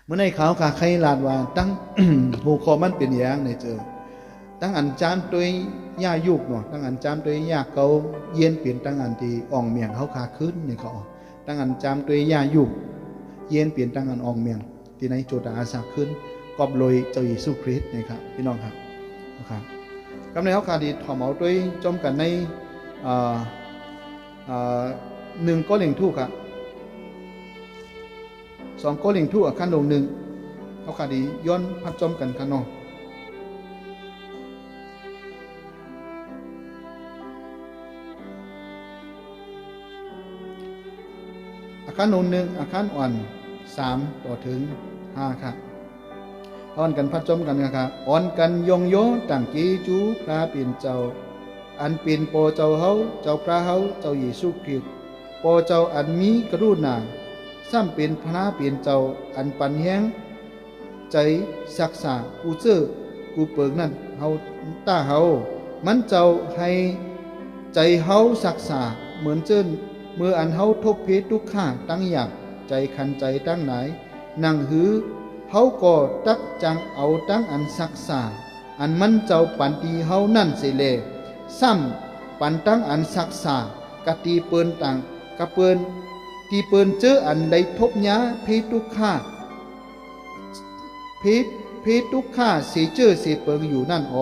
เมื่อในข่าวขาใครลาดว่าตั้ง หัวข้อมันเป็นอย่างในเจอตั้งอันจามตัวย่ายุกเนาะตั้งอันจามตัวยาเกาเย็นเปลี่ยนตั้งอันที่อ่องเมียงเขาขาขึ้นนี่เขาตั้งอันจามตัวยายุกเย็นเปลี่ยนตั้งอันอ่องเมียงที่ในโจตอาสาขึ้นกอบลอยเจ้าเยซูคริสต์นะครับพี่น้องครับนะครับกำในเขาขาดีถ่อมเอาตัวจมกันในหนึ่งก็เล่งทูกครับสองก็เล่งทูกขั้นลงหนึ่งเขาขาดีย้อนพัดจมกันกันเนาะอาคารโนนหนึ่งอาคารอ่อน3 ต่อถึง 5ครับอ่อนกันพัดจมกันนะครับอ่อนกันยงโยต่างกีจูพระเปลี่ยนเจ้าอันเป็นโปเจ้าเฮาเจ้าพระเฮาเจ้าเยซูคริสต์โปเจ้าอันมีกรุณาซ้ำเป็นพระเปลี่ยนเจ้าอันปันแห้งใจศักษากูเจอกูเปิกนั่นเฮาตาเฮามันเจ้าให้ใจเฮาศักษาเหมือนเจิ้นเมื่ออันเฮาทบเพทุกข้าตั้งอยากใจคันใจตั้งไหนนั่งหือเฮาก็ตักจังเอาตั้งอันศักษาอันมันเจ้าปันตีเฮานั่นเสเลซ้ำปันตั้งอันศักษากะตีเปิ้นต่างกะเปิ้นตีเปิ้นเจออันใดทบยาเพทุกข้าเพทุกข้าเสเจอเสเปิงอยู่นั่นอ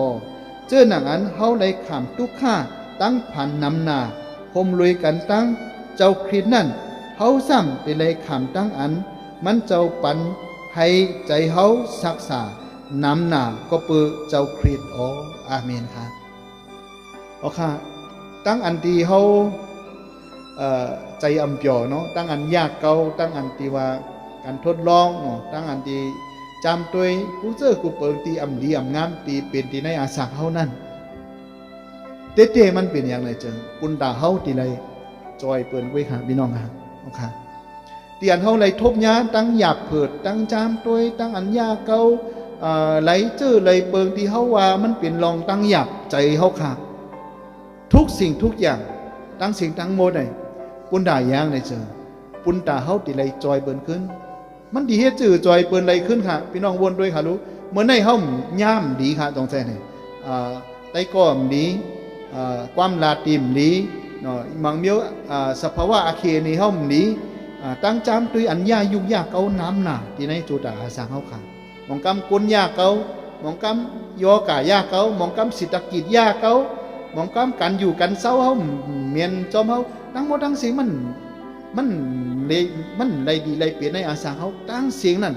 เจอหนังอันเฮาไดขามทุกข้าตั้งพันนำนาคมลุยกันตั้งเจ้าคริสนั่นเฮาซ้ำเป็นไรขามตั้งอันมันเจ้าปันให้ใจเฮาศักษานำหนาก็เปือเจ้าคริสอาเมนค่ะโอเคตั้งอันที่เฮาใจอำเปียวเนาะตั้งอันยากเก่าตั้งอันที่ว่าการทดลองเนาะตั้งอันที่จำตัวกูเจอกูเปิงตีอำดีอำงามตีเป็นที่ในอาสาเฮานั่นเต้มันเป็นอย่างไรเจอปุนตาเฮาที่ไรจอยเปิ้นไว้ค่ะพี่น้องค่ะโอเคเตียนเฮาไรทบยาตั้งหยาบเผิดตั้งจามตัวตั้งอันยาเก่าไหลเจอไหลเปิงที่เฮาว่ามันเป็นรองตั้งหยาบใจเฮาค่ะทุกสิ่งทุกอย่างตั้งสิ่งตั้งโมดไหนปุนตาอย่างไรเจอปุนตาเฮาที่ไรจอยเปิ้นขึ้นมันดีเฮ็ดจื่อจอยเปิ้นไรขึ้นค่ะพี่น้องวนด้วยค่ะรู้เมื่อในเฮาย่ามดีค่ะตรงแท้นี่ไต้ก้อมดีความลาติมดีเนาะมังเมียวสภาวะอาเคนี่เฮาดีตั้งจามตุยอันยายุ่งยากเก่าน้ำหนาที่ในจุดอาสาเฮาค่ะมองกำกุนยาเก่ามองกำโยกายาเก่ามองกำสิตกิจยาเก่ามองกำกันอยู่กันเศร้าเฮาเมียนจอมเฮาทั้งหมดทั้งสิ่งมันเลยดีเลยเปลี่ยนในอาสาเฮาตั้งเสียงนั่น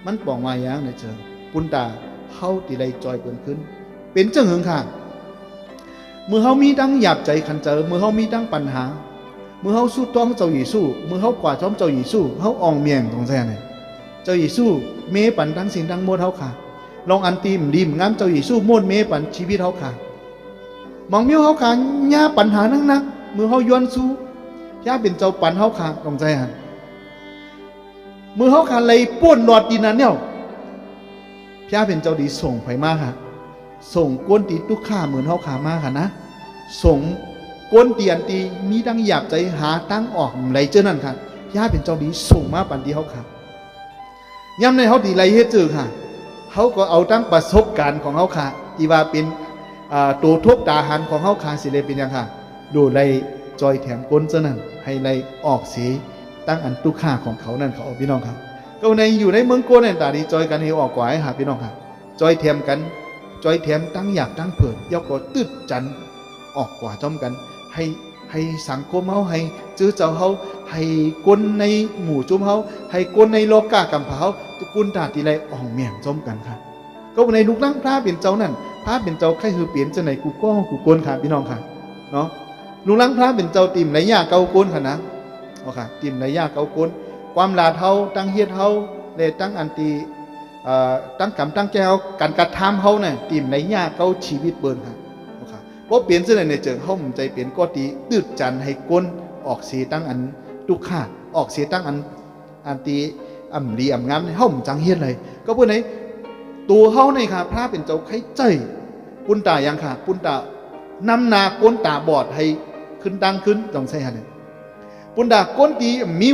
มันบอกมาอย่างไหนเจอปุนตาเฮาที่ไรจอยเปิ้นขึ้นเป็นจังหึงค่ะเมื่อเฮามีดังหยาบใจขันเจอเมื่อเฮามีดังปัญหาเมื่อเฮาสู้ต้องเจ้าเยซูเมื่อเฮากว่าจ้อมเจ้าเยซูเฮาอ่องเมียงตรงแท้เนี่ยเจ้าเยซูเมปันทั้งสิ่งทั้งหมดเฮาค่ะลองอันตีมดีมงามเจ้าเยซูโมดเมปันชีวิตเฮาค่ะมองมิวเฮาค่ะญาปัญหานักเมื่อเฮาย้อนสู้ย่าเป็นเจ้าปันเฮาค่ะตรงใจหันเมื่อเฮาค่ะเลยป้วนหลอดดินนั้นเนี่ยย่าเป็นเจ้าดีส่งไผมาค่ะส่งก้นตีทุกข้าเหมือนเฮาขามาค่ะนะส่งก้นเตียนตีมีดังหยาบใจหาตั้งออกไหลเจ้านั่นค่ะย่าเป็นเจ้าดีส่งมาปันที่เฮาขาย้ำในเฮาดีไหลเฮ็ดจือค่ะเฮาก็เอาตั้งประสบการณ์ของเฮาค่ะที่ว่าเป็นตัวทบตาหันของเฮาขาสิเลยเป็นยังค่ะดูไหลจอยแถมก้นเจ้านั่นให้ไหลออกสีตั้งอันทุกข้าของเขานั่นเขาพี่น้องครับก็ในอยู่ในเมืองโกนในตาดีจอยกันให้ออกกว่าให้หาพี่น้องค่ะจอยแถมกันจอยแถมตั้งอยากตั้งเผิดยกก็ตืดจันออกกว่าจอมกันให้สังคมเฮาให้จื้อเจ้าเฮาให้คนในหมู่จุ่มเฮาให้คนในโลกากำพาเฮาทุกกุนตาทีไรอ่องเมียงจอมกันค่ะก็ในลูกนั่งพระเป็นเจ้านั่นพระเป็นเจ้าใครคือเปลี่ยนจะไหนกูก้องกูโกนค่ะพี่น้องค่ะเนาะลูกนั่งพระเป็นเจ้าติ่มไหลยาเกาโกนค่ะนะโอเคติ่มไหลยาเกาโกนความลาเฮาตั้งเฮ็ดเฮาเลยตั้งอันตีตั้งกำตั้งแก้วการกระทำเขาเนี่ยตีมในยากเขาชีวิตเบิร์นครับเพราะเปลี่ยนเส้นในเจอเขาใจเปลี่ยนก็ตีตืดจันให้ก้นออกเสียตั้งอันทุกขาออกเสียตั้งอันตีอ่ำดีอ่ำงามในเขาจังเฮียนเลยก็เพื่อไหนตัวเขาในค่ะพระเป็นเจ้าไข่ใจปุนตายังค่ะปุนตานำนาก้นตาบอดให้ขึ้นดังขึ้นต้องใช่ฮะเนี่ยปุนตาก้นตีมี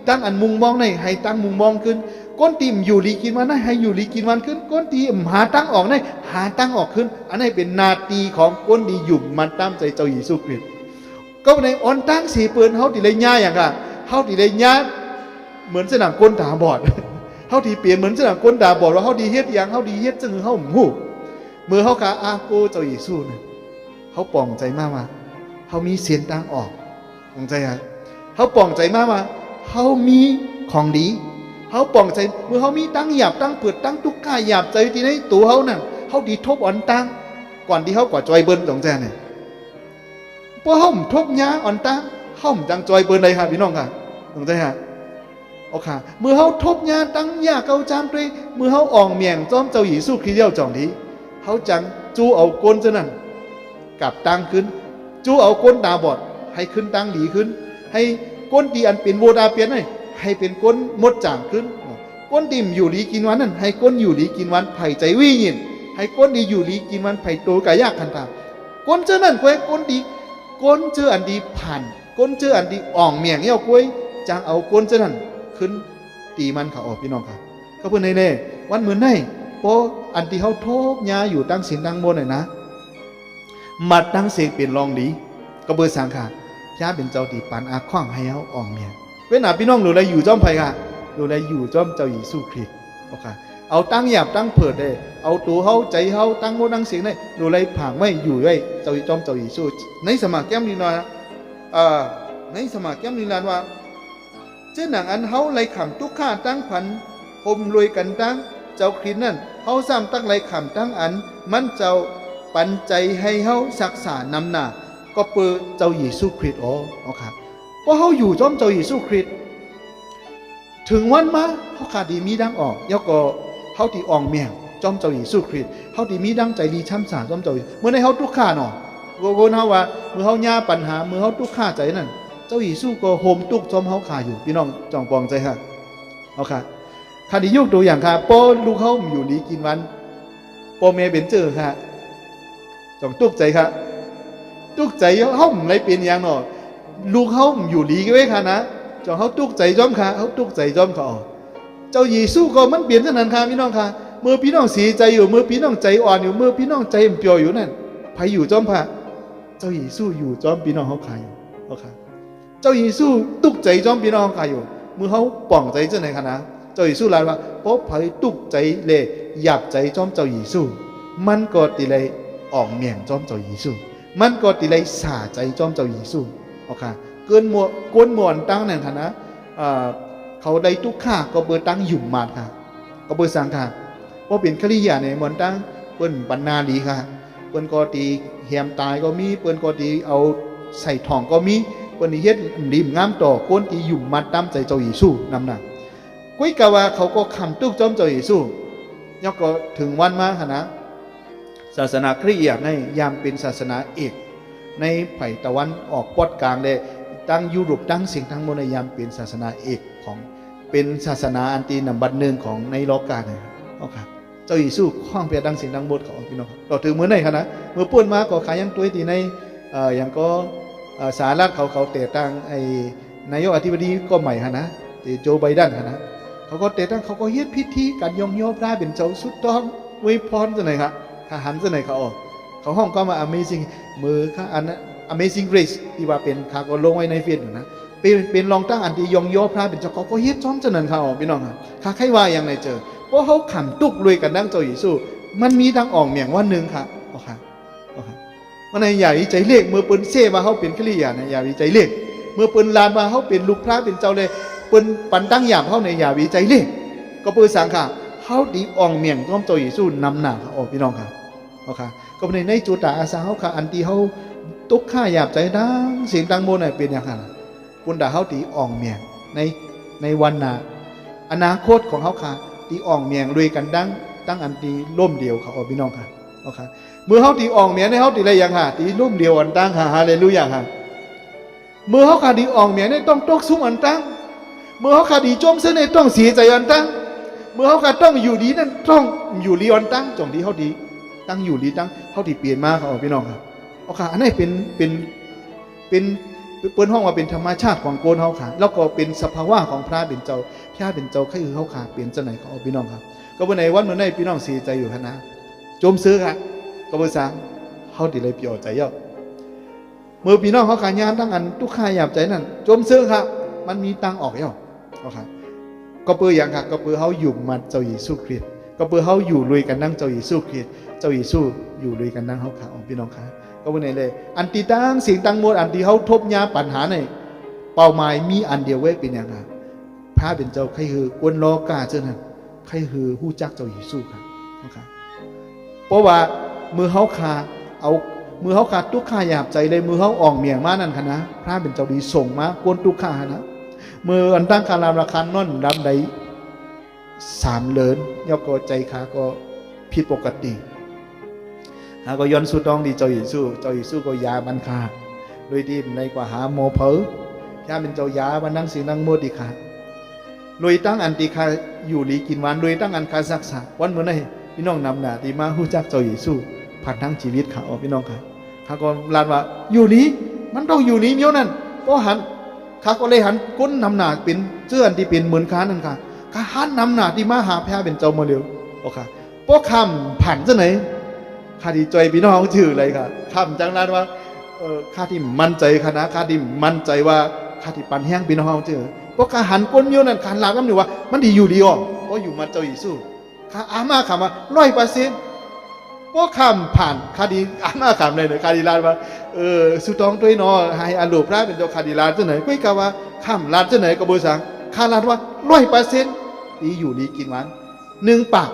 ตั้งอันมุงมองในให้ตั้งมุงมองขึ้น ก้นตีมอยู่ลีกินวันนั้นให้อยู่ลีกินวันขึ้นก้นตีมหาตั้งออกได้หาตั้งออกขึ้นอันนี้เป็นนาทีของก้นดีหยุ่มมันตามใจเจ้าเยซูคริสต์ก็ในอ่อนตั้งสีเปืนเขาตีเลยย่าอย่างกะเขาตีเลยย่าเหมือนสนามก้นตาบอดเขาตีเปลี่ยนเหมือนสนามก้นตาบอดว่าเขาดีเฮ็ดอย่างเขาดีเฮ็ดจึงเขาหูเมื่อเขากะอาโกเจ้าเยซูเนี่ยเขาปองใจมากว่าเขามีเสียงตั้งออกปองใจฮะเขาปองใจมากว่าเขามีของดีเขาปองใจเมื่อเขามีตั้งหยาบตั้งเปิดตั้งทุกข้าหยาบใจที่ในตัวเขานั่นเขาดีทบอ่อนตั้งก่อนที่เขาก่อจอยเบิ้ลตรงใจเนี่ยพอเขาทบยาอ่อนตั้งเขาจังจอยเบิ้ลเลยค่ะพี่น้องค่ะตรงใจฮะโอเคเมื่อเขาทบยาตั้งยาเกาจามด้วยเมื่อเขาอ่องเมียงจอมเจ้าหญิงสู้คริสเดียวจ่องนี้เขาจังจูเอาก้นเจ้านั่นกับตั้งขึ้นจูเอาก้นตาบอดให้ขึ้นตั้งหลีขึ้นให้ก้นดีอันเป็นโวดาเปียนให้เป็นก้นมดจางขึ้นก้นดิมอยู่หลีกินวันนั่นให้ก้นอยู่หลีกินวันไผ่ใจวิ่งยินให้ก้นดีอยู่หลีกินวันไผ่โตกายากขันตาก้นเจ้านั่นกวยก้นดีก้นเจ้าอันดีผ่านก้นเจ้าอันดีอ่องเมียงเย้ากวยจางเอาก้นเจ้านั่นขึ้นตีมันเขาออกพี่น้องค่ะก็เพื่อนในวันเหมือนในโปอันที่เขาโทบยาอยู่ตั้งเสียงตั้งบนหน่อยนะมัดตั้งเสียงเปลี่ยนรองดีก็เบอร์สังขาย่าเป็นเจ้าตีปันอาคว้างให้เขาอ่องเมียงเป็นหนาพี่น้องหรืออะไรอยู่จ้อมไผ่ค่ะหรืออะไรอยู่จ้อมเจ้าหญิงสู้คริสโอเคเอาตั้งหยาบตั้งเผิดได้เอาตัวเขาใจเขาตั้งโมตั้งเสียงได้หรืออะไรผางไม่อยู่ด้วยเจ้าจ้อมเจ้าหญิงสู้ในสมัครแก้มลีนานในสมัครแก้มลีนานว่าเจ้าหนังอันเขาไรขำทุกข้าตั้งผันหมรวยกันตั้งเจ้าคริสนั่นเขาซ้ำตั้งไรขำตั้งอันมันเจ้าปันใจให้เขาศักษานำหน้าก็เปิดเจ้าเยซูคริสต์โอเคเพราะเขาอยู่จ้อมเจ้าเยซูคริสต์ถึงวันมาเขาขาดดีมีดังออกแล้วก็เขาตีอ่องเมียงจ้อมเจ้าเยซูคริสต์เขาตีมีดังใจดีช้ำสาจ้อมเจ้าเมื่อในเขาทุกข้าเนาะโกนเขาว่าเมื่อเขาญาปัญหาเมื่อเขาทุกข้าใจนั่นเจ้าเยซูก็โฮมตุกจ้อมเขาขาอยู่พี่น้องจองปองใจค่ะเอาค่ะคดียุกตัวอย่างค่ะโปลูกเขาอยู่ดีกินวันโปเมเบนเจอค่ะจองตุกใจค่ะตุกใจเขาไม่เป็นอย่างเนาะลูกเขาอยู่ดีกันไว้ค่ะนะจองเขาตุกใจจ้อมค่ะเขาตุกใจจ้อมเขาเจ้าเยซูก็มันเปลี่ยนเท่านั้นค่ะพี่น้องค่ะเมื่อพี่น้องเสียใจอยู่เมื่อพี่น้องใจอ่อนอยู่เมื่อพี่น้องใจเปรียวอยู่นั่นใครอยู่จ้อมพระเจ้าเยซูอยู่จ้อมพี่น้องเขาขายอยู่เขาค่ะเจ้าเยซูตุกใจจ้อมพี่น้องเขาขายอยู่เมื่อเขาป่องใจเจ้าไหนค่ะนะเจ้าเยซูลายว่าเพราะไผ่ตุกใจเลยหยาบใจจ้อมเจ้าเยซูมันก็ตีเลยอ่องเมียงจ้อมเจ้าเยซูมันก็ตีเลยสาใจจ้อมเจ้าเยซูโอเคเกินมัวกวนมวนตั้งนั่นค่ะนะเขาได้ทุกข้าก็เบอร์ตั้งหยุ่มมาค่ะก็เบอร์สังค่ะเพราะเป็นคริยาเนี่ยมวนตั้งเปิ้นบรรณาดีค่ะเปิ้นก็ตีแหมตายก็มีเปิ้นก็ตีเอาใส่ทองก็มีเปิ้นเฮ็ดริมงามต่อก้นตีหยุ่มมาตามใจเจ้าเยซูนำหนักกุ้ยกะว่าเขาก็คำตุกจ้อมเจ้าเยซูยกก็ถึงวันมาค่ะนะศาสนาคริสต์ในยามเป็นศาสนาเอกในไผ่ตะวันออกปอดกลางเลยตั้งยุโรปตั้งสิ่งทั้งหมดในยามเป็นศาสนาเอกของเป็นศาสนาอันตีนำบัดหนึ่งของในโลกาเนี่ยโอเคเจ้าเยซูข้องเปียดังสิ่งทั้งหมดของพี่น้องต่อถึงเมื่อไหร่คะนะเมื่อป่วนมาก็ขายยังตัวตีในอย่างก็สหรัฐเขาเตะตั้งไอ้นายกอธิบดีก็ใหม่ฮะนะโจไบเดนฮะนะเขาก็เตะตั้งเขาก็เฮ็ดพิธีการยอมยอพระเป็นเจ้าสุดต้องไว้พรจะไหนครับทหารจะไหนเขาออกเขาห้องก็มา Amazing มือข้าอันนั้น Amazing Grace ที่ว่าเป็นข้าก็ลงไว้ในเฟซอยู่นะเป็นรองตั้งอันที่ยองย่อพระเป็นเจ้าเขาก็เฮ็ดจ้อมจะนั่นเขาออกพี่น้องครับข้าใครว่าอย่างไรเจอเพราะเขาขำตุกรวยกันดังเจ้าเยซูมันมีดังอ่องเมียงว่าหนึ่งค่ะโอเคมันในอย่าวิจัยเลขเมื่อเปิ้นเซ่มาเขาเป็นคริยาในอย่าวิจัยเลขเมื่อเปิ้นลานมาเขาเป็นลูกพระเป็นเจ้าเลยเปิ้นปันตั้งหยาบเขาในอย่าวิจัยเลขก็เปิ้นสังค่ะเขาดีอ่องเมียงจ้อมเจ้าเยซูนำหน้าเขาออกพี่น้องครับโอเคก็ในจุดตาอาสาเขาค่ะอันที่เขาตุกข้าหยาบใจดังเสียงดังโมนเป็นอย่างไรปุ่นด่าเขาตีอ่องเมียงในวันนาอนาคตของเขาค่ะตีอ่องเมียงรวยกันดังตั้งอันตีร่มเดียวเขาออกพี่น้องค่ะโอเคเมื่อเขาตีอ่องเมียงในเขาตีอะไรอย่างค่ะตีร่มเดียวอันตั้งค่ะฮาเลลูยาค่ะเมื่อเขาค่ะตีอ่องเมียงในต้องตกซุ้มอันตั้งเมื่อเขาค่ะตีจมเส้นในต้องเสียใจอันตั้งเมื่อเขาค่ะต้องอยู่ดีนั่นต้องอยู่ลีอันตั้งจงดีเขาดีตั้งอยู่ดีตั้งเขาที่เปลี่ยนมาเขาออกพี่น้องครับโอเคอันนี้เป็นเปิ้นห้องว่าเป็นธรรมชาติของโกนเขาค่ะแล้วก็เป็นสภาวะของพระเป็นเจ้า พี่เป็นเจ้าใครคือเขาขาเปลี่ยนจะไหนเขาเอาพี่น้องครับก็วันไหนวันเมื่อไหนพี่น้องเสียใจอยู่ขนาดจมซื้อค่ะก็ภาษาเขาติเลยเปลี่ยวใจเยอะเมื่อพี่น้องเขาขายงานตั้งอันทุกข้าหยาบใจนั่นจมซื้อครับมันมีตังออกเยอะโอเคก็เปื่ออย่างค่ะก็เปื่อเขาอยู่มาเจ้าเยซูคริสต์ก็เปื่อเขาอยู่ลุยกันนั่งเจ้าเยซูคริสต์เจ้าเยซูอยู่ลุยกันนั่งเขาขาของพี่น้องค่ะก็วันไหนเลยอันตีตั้งเสียงตั้งหมดอันที่เขาทบยาปัญหาในเป้าหมายมีอันเดียวไว้เป็นอย่างไรพระเป็นเจ้าใครคือกวนโลกาเจ้านั้นใครคือผู้จักเจ้าเยซูครับนะครับเพราะว่ามือเขาขาเอามือเขาขาดทุกข้าหยาบใจเลยมือเขาอ่องเมียงมานั่นค่ะนะพระเป็นเจ้าดีส่งมากวนทุกข้านะมืออันตั้งคารามราคานนั่นดำใด3 เหริญย่อก็ใจขาก็ผิดปกติก็ย้อนสุดต้องดีเจ้าเยซูก็ยาบันคาโดยที่ในกว่าหาโมเพอพระเป็นเจ้ายาบันนั่งสีนั่งโมดีขาโดยตั้งอันติคาอยู่หลีกินหวานโดยตั้งอันคาศักษาวันเมื่อไหร่พี่น้องนำหนาตีมาหู้จักเจ้าเยซูผ่านทั้งชีวิตเขาพี่น้องค่ะข้าก็ลานว่าอยู่นี้มันต้องอยู่นี้เมี้ยวนั่นเพราะหันข้าก็เลยหันก้นนำหนาเป็นเสื้ออันที่เป็นเหมือนค้านั่นค่ะข้าหันนำหนาที่มาหาพระเป็นเจ้ามาเร็วโอเคเพราะคำผ่านจะไหนข้าดีใจพี่น้องชื่ออะไรค่ะคำจังนั้นว่าข้าที่มั่นใจคณะข้าที่มั่นใจว่าข้าที่ปันแห้งพี่น้องชื่อเพราะข้าหันก้นเมี้ยวนั่นขันหลักน้ำหนึ่งว่ามันดีอยู่ดีอ่ะเพราะอยู่มาเจ้าเยซูข้าอามาคำว่า100%เพราะคำผ่านคดีอามาคำเลยเนี่ยคดีลานว่าสุตองตัวน้อให้อาลูพระเป็นเจ้าคดีลานเจ้าไหนกุ้ยกะว่าคำลานเจ้าไหนก็บูสังคาลานว่า100%ดีอยู่ดีกินหวาน1 ปาก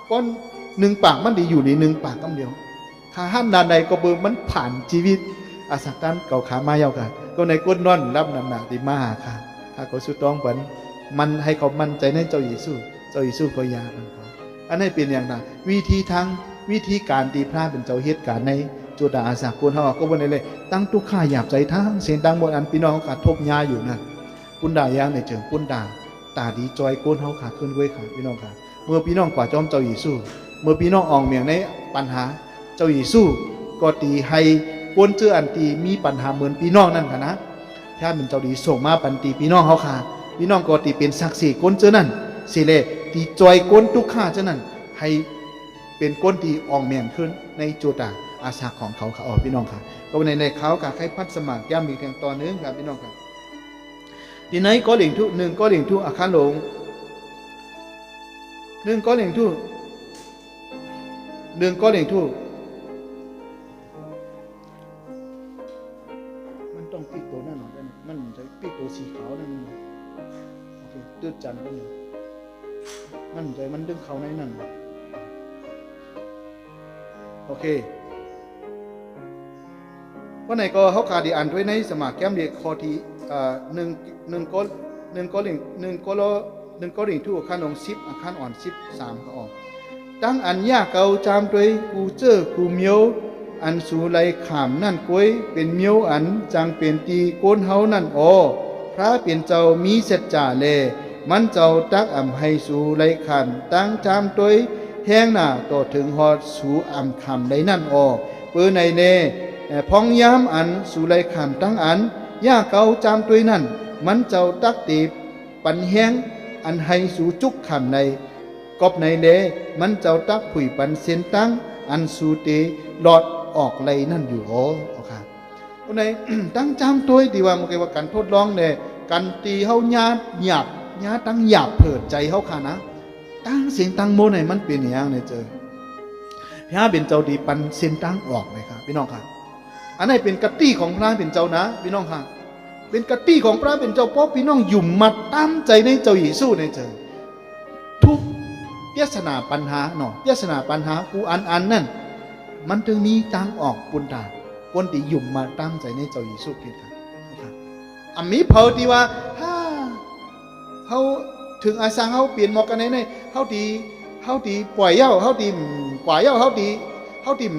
ก้อน1 ปากมันดีอยู่ดี1 ปากคำเดียวข้าห้ามนานใดก็เบิ่งมันผ่านชีวิตอาศักตันเก่าขามาเยาค่ะก็ในก้นนอนรับน้ำหนักดีมากค่ะถ้าเขาสุตองเหมือนมันให้เขามั่นใจในเจ้าเยซูก็ยามันเขาอันนี้เป็นอย่างนั้นวิธีการตีพระเป็นเจ้าเหตุการณ์ในจุดอาสากุลเฮาก็บ่ได้เลยตั้งทุกข้าหยาบใจทั้งเสียงดังหมดอันพี่น้องเขาขาดทบยาอยู่นั่นปุ้นด่ายางในเจิงปุ้นด่าตาดีจอยโกนเฮาขาขึ้นเว้ยค่ะพี่น้องค่ะเมื่อพี่น้องกว่าจอมเจ้าเยซูเมื่อพี่น้องออกเมียงในปัญหาเจ้าเยซูก็ตีให้กวนเจออันตีมีปัญหาเหมือนพี่น้องนั่นค่ะนะถ้าเป็นเจ้าดีส่งมาปันตีพี่น้องเฮาขาพี่น้องก็ตีเป็นศักดิ์ศรีกวนเจอนั่นสิเลตีจอยโกนทุกข้าเจ้านั่นให้เป็นก้นที่อ่องเมียนขึ้นในจุดอาสาของเขาค่ะพี่น้องค่ะก็ในเขากับใครพัดสมัครย่ำมีเพียงตอนนึงครับพี่น้องค่ะที่ไหนก็หลิงทุ1ก็หลิงทุอาคารหลง1ก็หลิงทุ1ก็หลิงทุมันต้องปีกตัวนั่นหน่อยมันจะปีกตัวสีขาวนั่นโอเคตื้อจันก็เนี่ยมันใจมันดึงเขาในนั่นโอเควันไหนก็เขาขาดดีอันด้วยในสมัครแก้มเด็กคอที1ก็หลิงทุกขั้นลง10ขั้นอ่อน13เขาออกตั้งอันยากเกาจามด้วยกูเจอกูเมียวอันสูไหลขามนั่นกวยเป็นเมียวอันจังเป็นตีโกนเฮานั่นพระเป็นเจ้ามีเสจจ่าเลมันเจ้าตักอ่ำให้สูไหลขามตั้งจามด้วยแห้งหน้าต่อถึงหอดสูอ่ำคำได้นั่นเปื้อในเนพองย้ำอันสูไหลขามตั้งอันย่าเกาจามตัวนั่นมันเจ้าตักตีปันแห้งอันให้สูจุกคำในกอบในเลมันเจ้าตักผุยปันเส้นตั้งอันสูเตหลอดออกเลยนั่นอยู่เอาค่ะคนไหน ตั้งจามตัวดีว่ามันเกี่ยวกับการทดลองเนี่ยการตีเฮาหยาบตั้งหยาบเผิดใจเฮาค่ะนะตั้งเสียงตั้งโมไหนมันเป็นอย่างเนี่ยเจอพระเป็นเจ้าดีปันเส้นตั้งออกเลยครับพี่น้องครับอันนี้เป็นกติของพระเป็นเจ้านะพี่น้องครับเป็นกติของพระเป็นเจ้าเพราะพี่น้องหยุ่มมัดตามใจในเจ้าเยซูในเจอทุกยศนาปัญหาเนาะยศนาปัญหากูอันนั่นมันถึงมีตั้งออกปุนตาคนที่หยุ่มมาตั้งใจในเจ้าเยซูคริสต์ครับอันนี้เผาที่ว่าเขาถึงอาสาเขาเปลี่ยนหมอกกันในเขาดีปล่อยเย้าเขาดีกว่าเย้าเขาดี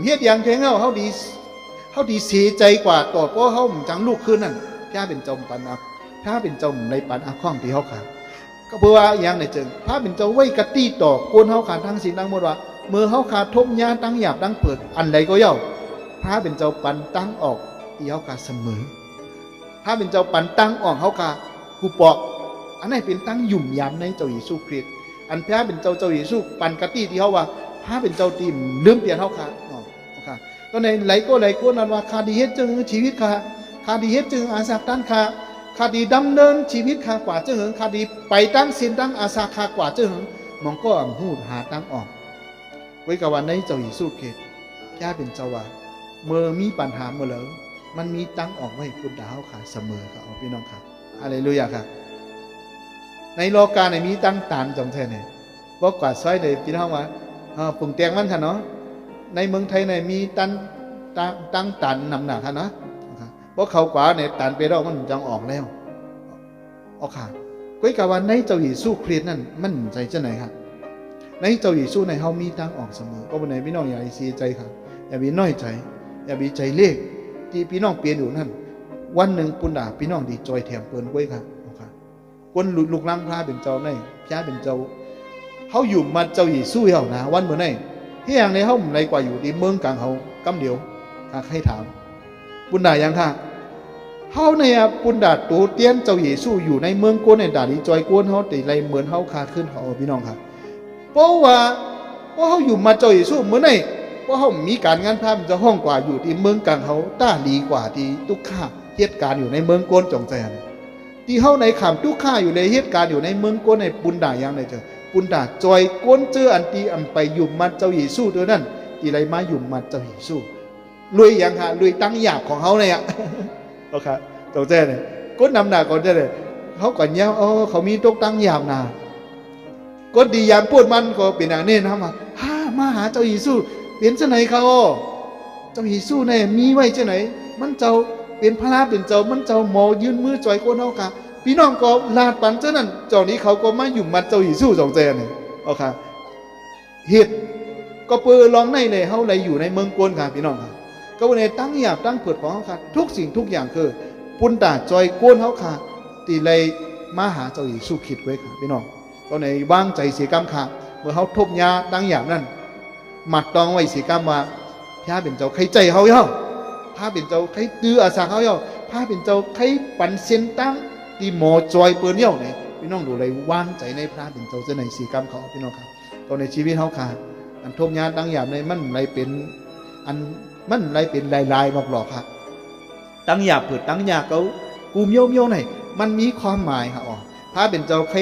เฮ็ดอย่างแข็งเขาดีเสียใจกว่าต่อเพราะเขาจังลูกขึ้นนั่นพระเป็นเจ้าปันอาพระเป็นเจ้าในปันอาข้องที่เขาขาดก็เพื่อว่าอย่างในเจิงพระเป็นเจ้าไว้กะตี้ต่อโกนเขาขาดทั้งสิ่งทั้งหมดว่าเมื่อเขาขาดทบยาตั้งหยาบตั้งเปิดอันใดก็เย้าพระเป็นเจ้าปันตั้งออกที่เขาขาดเสมอพระเป็นเจ้าปันตั้งออกเขาขาดกูปอก อันนี้เป็นตั้งยุ่มยามในเจ้าเยซูคริสต์อันพระเป็นเจ้าเยซูปันกติที่เขาว่าพระเป็นเจ้าตีมลืมเปลี่ยนเขาค่ะค่ะก็ในไหลก็นั้นว่าคาดีเฮ็ดจึงชีวิตค่ะคาดีเฮ็ดจึงอาสาตั้งค่ะคาดีดำเนินชีวิตค่ะกว่าจึงคาดีไปตั้งสินตั้งอาสาค่ะกว่าจึงมองก็หูหาตั้งออกไว้กับวันในเจ้าเยซูคริสต์พระเป็นเจ้าว่าเมื่อมีปัญหาเมื่อแล้วมันมีตั้งออกไว้คุณดาวค่ะเสมอค่ะพี่น้องค่ะอะไรรู้อยากค่ะในโลกาในมีตั้งตานจงแท้เนี่ยว่ากว่าซอยเลยพี่น้องว่าปุ่งเตียงมันค่ะเนาะในเมืองไทยในมีตั้งตันนำหนักค่ะเนาะเพราะเขากว่าในตันไปรอบมันจังออกแล้วออกค่ะก้อยกับวันในเจ้าเยซูคริสต์นั่นมันใจเจ้าไหนค่ะในเจ้าเยซูในเฮามีตั้งออกเสมอก็วันไหนพี่น้องอย่าเสียใจค่ะอย่ามีน้อยใจอย่ามีใจเลขที่พี่น้องเปลี่ยนอยู่นั่นวันหนึ่งปุ่นด่าพี่น้องดีจอยแถมเปินก้อยค่ะคนลูกลังพระเป็นเจ้าในพระเป็นเจ้าเขาอยู่มาเจ้าเยซูเหรอนะวันเมื่อไหร่ที่อย่างในเขาในกว่าอยู่ที่เมืองกลางเขากำเดียวให้ถามปุ่นด่ายังค่ะเขาเนี่ยปุ่นด่าตัวเตี้ยนเจ้าเยซูอยู่ในเมืองโกนในด่าดีจอยโกนเขาแต่ไรเหมือนเขาคาขึ้นเขาพี่น้องค่ะเพราะว่าเขาอยู่มาเจ้าเยซูเมื่อไหร่เพราะเขามีการงานพระเป็นเจ้าห้องกว่าอยู่ที่เมืองกลางเขาต้าดีกว่าที่ทุกข้าเหตุการณ์อยู่ในเมืองโกนจงใจที่เฮาในขามทุกข้าอยู่ในเหตุการณ์อยู่ในเมืองก้นในปุนด่ายังในเจอปุนด่าจอยก้นเจออันตีอันไปยุ่มมัดเจ้าเยซูตัวนั้นที่ไรมายุ่มมัดเจ้าเยซูลุยยังค่ะลุยตั้งหยาบของเขาเนี่ยโอเคตรงเจ้เนี่ยก้นนำหนาก่อนเจ้เลยเขาก่อนเนี้ยเขามีตกตั้งหยาบนาก้นดียามพูดมันก็เป็นอย่างนี้นะมาหาเจ้าเยซูเป็นเจ้าไหนเขาเจ้าเยซูเนี่ยมีไว้เจ้าไหนมันเจ้าเป็นพระเป็นเจ้ามันเจ้าหมอยืนมือจ่อยโกนเฮากะพี่น้องก็ลาดปันเจ้านั่นจอกนี้เขาก็มาอยู่มัดเจ้าเยซูสองเจนี่โอเคเหตุก็เปิดลองในเลยเฮาเลยอยู่ในเมืองโกนค่ะพี่น้องค่ะก็ในตั้งหยาบตั้งเปิดของเฮาค่ะทุกสิ่งทุกอย่างคือปุ่นตาจอยโกนเฮาค่ะตีเลยมาหาเจ้าเยซูคริสต์ไว้ค่ะพี่น้องก็ในวางใจเสียกรรมค่ะเมื่อเฮาทบยาตั้งหยาบนั่นหมัดตองไว้เสียกรรมว่าพระเป็นเจ้าใครใจเฮาย่อพระเป็นเจ้าใครตื้ออาสาเขาย่อพระเป็นเจ้าใครปันเส้นตั้งที่หมอจอยเปิ้นเย่อเนี่ยพี่น้องดูเลยวางใจในพระเป็นเจ้าจะในสีกรรมเขาพี่น้องครับก็ในชีวิตเขาขาดอันทบยาตั้งหยาบในมันไรเป็นอันมันไรเป็นลายหลอกครับตั้งหยาบเปิดตั้งหยาบเขากูเมียวไหนมันมีความหมายค่ะอ๋อพระเป็นเจ้าใคร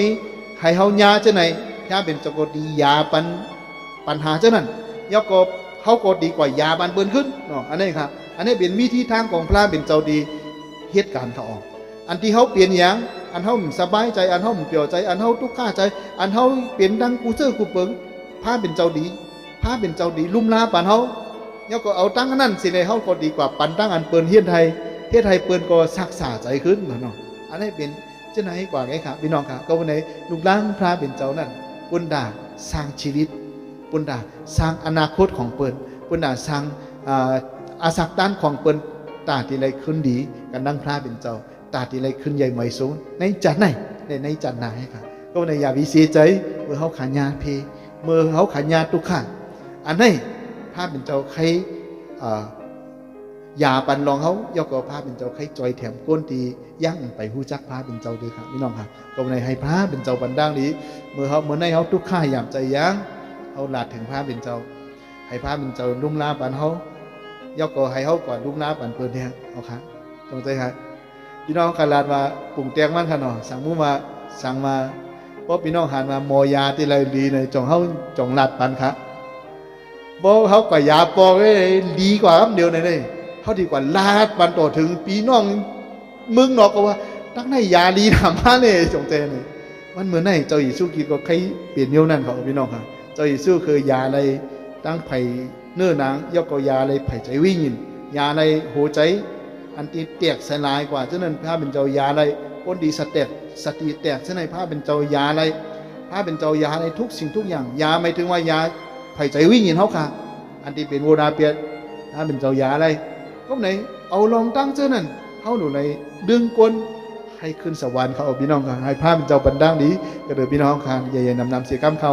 ให้เขายาจะไหนพระเป็นเจ้าก็ดียาปัญหาเจ้านั้นย่อก็เขาก็ดีกว่ายาบันเบิ้นขึ้นเนาะอันนี้ครับอันนี้เป็นวิธีทางของพระเป็นเจ้าดีเหตุการณ์เขาออกอันที่เขาเปลี่ยนอย่างอันเขาสบายใจอันเขาเปลี่ยวใจอันเขาทุกข์ข้าใจอันเขาเปลี่ยนดังกูเจอกูเปิงพระเป็นเจ้าดีพระเป็นเจ้าดีลุ่มลาปันเขาย่อก็เอาตั้งนั่นสิในเขาก็ดีกว่าปันตั้งอันเปินเฮียนไทยเปินก็ซักษาใจขึ้นเนาะอันนี้เป็นเจ้าไหนกว่าไงครับพี่น้องครับก็วันไหนลูกหลานพระเป็นเจ้านั่นปุณดาสร้างชีวิตปุณดาสร้างอนาคตของเปินปุณดาสร้างอาศักด้านของเปิ้นตาที่ไรขึ้นดีกันดังพระเป็นเจ้าตาที่ไรขึ้นใหญ่ใหม่สูงในจัดไหนในจัดไหนค่ะก็ในอย่าวิเสียใจเมื่อเขาขายาเพเมื่อเขาขายาทุกข้าอันนี้พระเป็นเจ้าใครอย่าปันลองเขาย่อก็พระเป็นเจ้าใครจอยแถมก้นตียั่งไปหู้จักพระเป็นเจ้าด้วยค่ะพี่น้องค่ะก็ในให้พระเป็นเจ้าบันดังนี้เมื่อในเขาทุกข้าอย่างใจยั้งเขาหลาดถึงพระเป็นเจ้าให้พระเป็นเจ้าลุ่มลาปันเขาย่อก็ให้เขาก่อนลุ่มลาปันเปิดเนี่ยเอาค่ะตรงใจค่ะพี่น้องขลาดมาปุ่งแตงมันค่ะเนาะสั่งมุมาสั่งมาเพราะพี่น้องหันมาโมยาที่ไรดีในจงเขาจงหลาดปันค่ะเพราะเขากว่ายาปอกได้ดีกว่าครับเดียวในนี่เขาดีกว่าลาดปันต่อถึงพี่น้องมึงนอกก็ว่าตั้งในยาดีถามมาเนี่ยจงใจเนี่ยมันเหมือนในเจ้าอิสุกิก็ใครเปลี่ยนเยี่ยวนั่นเขาพี่น้องค่ะเจ้าอิสุคือยาอะไรตั้งไผ่เนื้อหนังย่อก็ยาอะไรไผ่ใจวิ่งยินยาอะไรหัวใจอันที่แตกสลายกว่าฉะนั้นพระเป็นเจ้ายาอะไรคนดีสติแตกฉะนั้นพระเป็นเจ้ายาอะไรพระเป็นเจ้ายาอะไรทุกสิ่งทุกอย่างยาไม่ถึงว่ายาไผ่ใจวิ่งยินเขาค่ะอันที่เป็นโวนาเปียพระเป็นเจ้ายาอะไรก็ไหนเอาลองตั้งเจ้านั่นเขาหนูในดึงก้นให้ขึ้นสวรรค์เขาพี่น้องค่ะให้พระเป็นเจ้าบันดังดีก็เดินพี่น้องค่ะใหญ่ๆนำเสียกรรมเขา